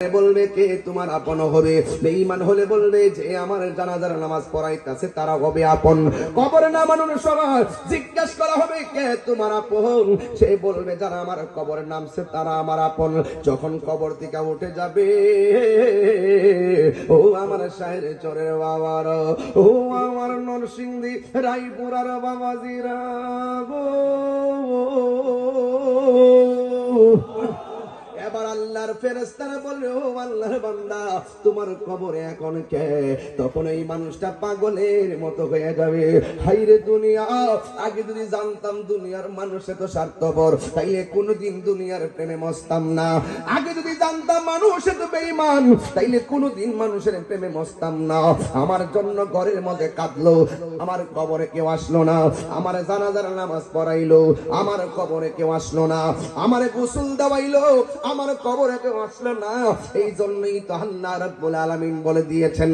বলবে কে তোমার আপন হবে, বেঈমান হলে বলবে যে আমার জানাজার নামাজ পড়াইতেছে তারা হবে আপন। কবরে নামানোর সময় জিজ্ঞাসা করা হবে কে তোমার আপন, সে বলবে যারা আমার কবরে নামছে তারা আমার আপন। যখন কবর থেকে উঠে যাবে, ও আমার শাহের চরের বাবার, ও আমার নরসিংদী রায়পুরার বাবাজিরা গো, এবার আল্লাহর ফেরেশতারা বলবে ও আল্লাহর বান্দা তোমার কবরে এখন কে? তখন এই মানুষটা পাগলের মতো হয়ে যাবে, হাইরে দুনিয়া, আগে যদি জানতাম দুনিয়ার মানুষ এত স্বার্থপর তাইলে কোনোদিন দুনিয়ার প্রেমে মস্তাম না। আগে যদি জানতাম মানুষ এত বেঈমান তাইলে কোনোদিন মানুষের প্রেমে মস্তাম না। আমার জন্য ঘরের মধ্যে কাঁদলো, আমার কবরে কেউ আসলো না। আমার জানাজার নামাজ পড়াইলো, আমার কবরে কেউ আসলো না। আমার গোসল দেওয়াইলো, আমার কবরে কেউ আসলো না। এই জন্যই তো আল্লাহ রাব্বুল আলামিন বলে দিয়েছেন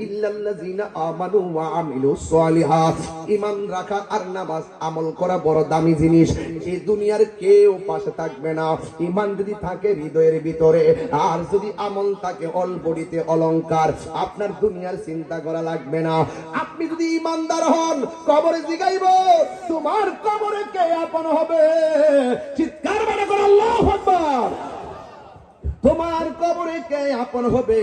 ইল্লাল্লাযিনা আমানু ওয়া আমিলুস সালিহাত, ঈমান রাখা আর নামাজ আমল করা বড় দামি জিনিস। এই দুনিয়ার কেউ পাশে থাকবে না ঈমান যদি থাকে হৃদয়ের ভিতরে, আর যদি আমল থাকে অলবডিতে অলংকার, আপনার দুনিয়ার চিন্তা করা লাগবে না। আপনি যদি ঈমানদার হন, কবরে জিগাইব তোমার কবরে কে আপন হবে, চিৎকার করে বলো আল্লাহু আকবার। তোমার কবরে কে আপন হবে,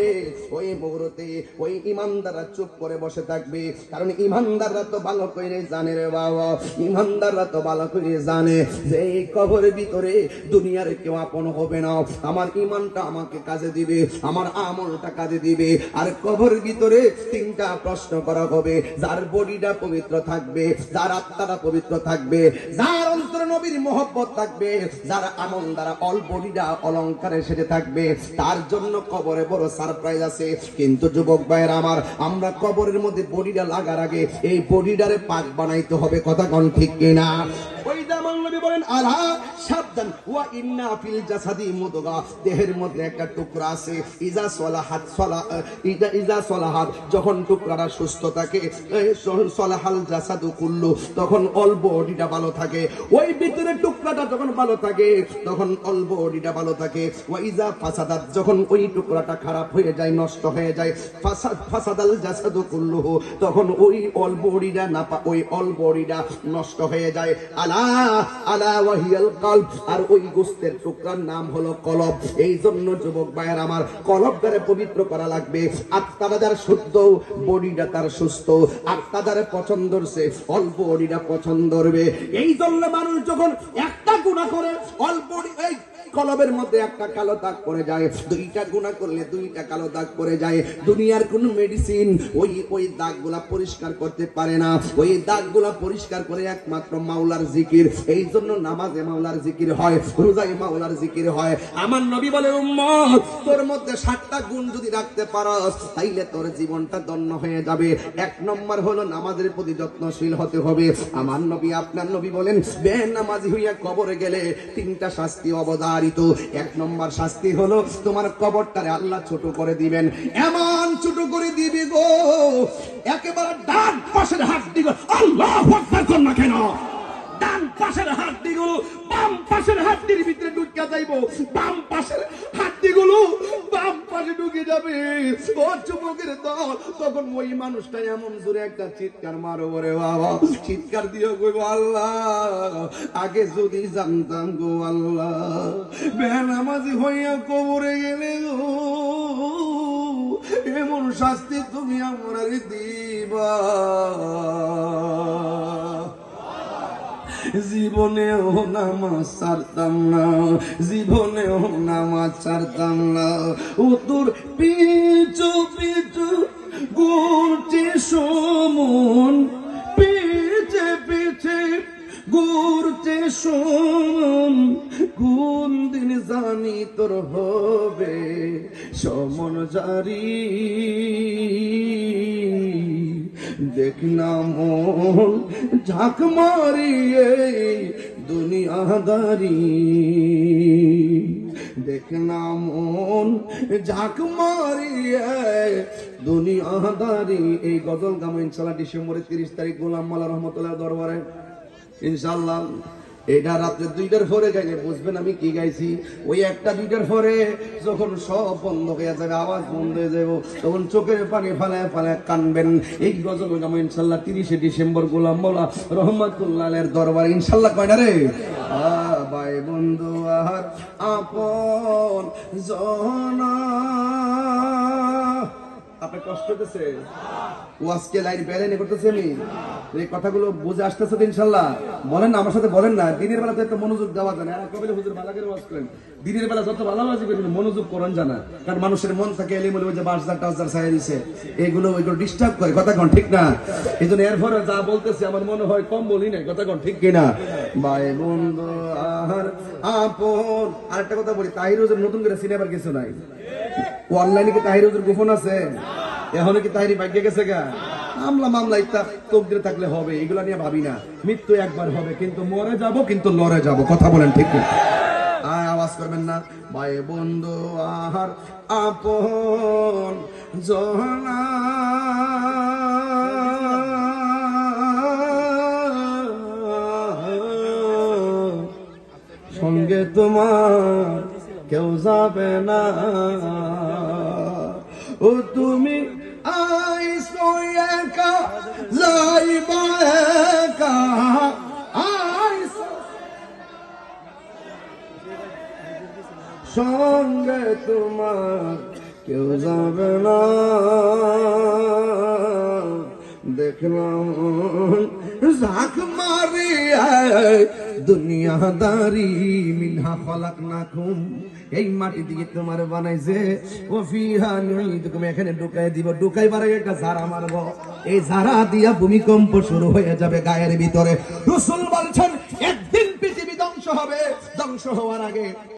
ওই মুহূর্তে ওই ইমানদাররা চুপ করে বসে থাকবে। কারণ ইমানদাররা তো ভালো করে জানে রে বাবা, ইমানদাররা তো ভালো করে জানে যে এই কবরের ভিতরে দুনিয়ার কেউ আপন হবে না। আমার ইমানটা আমাকে কাজে দিবে, আমার আমলটা কাজে দিবে। আর কবরের ভিতরে তিনটা প্রশ্ন করা হবে, যার বডিটা পবিত্র থাকবে, যার আত্মাটা পবিত্র থাকবে, যার অন্তরে নবীর মহব্বত থাকবে, যার আমল দ্বারা অল বডিটা অলংকারে সেজে থাকবে, তার জন্য কবরে বড় সারপ্রাইজ আছে। কিন্তু যুবক ভাইয়েরা আমার, আমরা কবরের মধ্যে বডিটা লাগার আগে এই বডিটারে পাক বানাইতে হবে, কথা কোন ঠিক কিনা? ওই জামান নবী বলেন আলা সাবধান ওয়া ইন্না ফিল জাসাদি মুদগা, দেহের মধ্যে একটা টুকরা আছে, ইজা সলাহাত ইজা সলাহাত, যখন টুকরাটা সুস্থ থাকে, সলাহাল জাসাদু কুল্লু, তখন অল বডিটা ভালো থাকে। ওই ভিতরের টুকরাটা যখন ভালো থাকে তখন অল বডিটা ভালো থাকে। ওয়া ইজা ফাসাদাত, যখন ওই টুকরাটা খারাপ হয়ে যায়, নষ্ট হয়ে যায়, ফাসাদাল জাসাদু কুল্লুহু, তখন ওই অল বডিটা না, ওই অল বডিটা নষ্ট হয়ে যায়। আলা আলা ওয়াহিয়াল কলব, আর ওই গোশতের টুকরার নাম হলো কলব। এই জন্য যুবক ভাইয়ের আমার, কলবটারে পবিত্র করা লাগবে। আত্মাটা যার শুদ্ধ, বডিটা তার সুস্থ। আত্মা যারে পছন্দ করছে, অল্প বডিটা পছন্দ করবে। এই জন্য মানুষ যখন একটা গুনাহ করে, অল্প এই কলবের মধ্যে একটা কালো দাগ পড়ে যায়, দুইটা গুনাহ করলে দুইটা কালো দাগ পড়ে যায়। দুনিয়ার কোন মেডিসিন ওই দাগগুলা পরিষ্কার করতে পারে না। ওই দাগগুলা পরিষ্কার করে একমাত্র মাওলার জিকির। এই জন্য নামাজে মাওলার জিকির হয়, রোজায় মাওলার জিকির হয়। আমার নবী বলে উম্মত, তোর মধ্যে 7টা গুণ যদি রাখতে পারস তাইলে তোর জীবনটা ধন্য হয়ে যাবে। 1 নম্বর হলো নামাজের প্রতি যত্নশীল হতে হবে। আমার নবী, আপনার নবী বলেন বেনামাজি হইয়া কবরে গেলে 3টা শাস্তি অবধারিত। 1 নম্বর শাস্তি হলো তোমার কবরটারে আল্লাহ ছোট করে দিবেন, এমন ছোট করে দিবে গো, একেবারে ডান পাশের হাড্ডিগুলো, আল্লাহু আকবার কর না কেন, ডান পাশের হাড্ডিগুলো বাম পাশের হাড্ডির ভিতরে ঢুকে যাইবো, বাম পাশের হাড্ডিগুলো বাম পাশে ঢুকে যাবে। ও যুবকের দল, তখন ওই মানুষটা এমন জোরে একটা চিৎকার মারো রে বাবা, চিৎকার দিয়ে কইবো আল্লাহ, আগে যদি জানতাম গো আল্লাহ, বেনামাজি হইয়া কবরে গেলে গো এমন শাস্তি তুমি আমার দিবা, জীবনেও নামাজ ছাড়তাম না, জীবনেও নামাজ ছাড়তাম না। ও তোর পিছু পিছু ঘুরছে সমন, পিছে পিছে ঘুরছে সমন, কোন দিন জানি তোর হবে সমন জারি, দেখ না মন ঝাঁক মারিয়ে দুনিয়াদারি, দেখ না মন ঝাঁক মারিয়ে দুনিয়াদারি। এই গজল গামো ইনশাআল্লাহ ডিসেম্বরের 30 তারিখ গোলাম মাওলা রহমতুল্লাহ দরবারে ইনশাআল্লাহ। এটা রাত্রে 2টার পরে গাইলে বুঝবেন আমি কি গাইছি। ওই 1টা-2টার পরে যখন সব বন্ধ হয়ে যাবে, আওয়াজ বন্ধ হয়ে যাবে, তখন চোখের পানি ফালায় ফালায় কানবেন। এই গজল গামো ইনশাল্লাহ 30শে ডিসেম্বর গোলাম মাওলা রহমাতুল্লাহ আলাইহির দরবারে ইনশাল্লাহ। কয়টা রে ভাই বন্ধু আর আপন জনা। আপনার কষ্ট হতেছে? ও আজকে লাইন বেড়াই করতেছি আমি, এই কথাগুলো বুঝে আসতেছে তো ইনশাল্লাহ? বলেন না আমার সাথে, বলেন না। দিনের বেলা তো একটা মনোযোগ দেওয়া যায় না। কবিলে হুজুর ভালো করে ওয়াজ করেন, দিনের বেলা যত ভালোবাসি করেন মনোযোগ করেন জানা। কারণ মানুষের মন থাকে এলে বলে যে বাসদার টাসদার ছায়া দিছে, এগুলো ওইগুলো ডিস্টার্ব করে। কথা কোন ঠিক না? এই জন্য এরপরে যা বলতেছি আমার মনে হয় কম বলি নাই। কথা কোন ঠিক কিনা? ভাই বন্ধু আর আপন। আরেকটা কথা বলি, তাহির হুজুর নতুন করে সিনেমার কিছু নাই। অনলাইনে কি তাহির হুজুর গোপন আছে? এখনো কি তাহিরি ভাগ্যে গেছে গা? মামলা ইত্যা তকদিরে থাকলে হবে, এগুলা নিয়ে ভাবি না। মৃত্যু একবার হবে, কিন্তু মরে যাব, কিন্তু লড়ে যাব। কথা বলেন ঠিক না? আওয়াজ করবেন না। ভাই বন্ধু আর আপন জনা সঙ্গে তোমার কেউ যাবে না। ও তুমি আইসো একা যাইবা একা, আইসো সঙ্গে তোমার কেউ যাবে না। দেখলাম ঝাঁক মারিয়া দুনিয়াদারি মিনহা খলাকনাকুম, এই মাটি দিয়ে তোমার বানাইছে, ও ফিহা নুইদুকুম, এখানে ঢুকাই দিব। ঢুকাইবার আগে একটা ঝাড়া মারবো, এই ঝাড়া দিয়া ভূমিকম্প শুরু হয়ে যাবে গায়ের ভিতরে। রাসূল বলছেন একদিন পৃথিবী ধ্বংস হবে, ধ্বংস হওয়ার আগে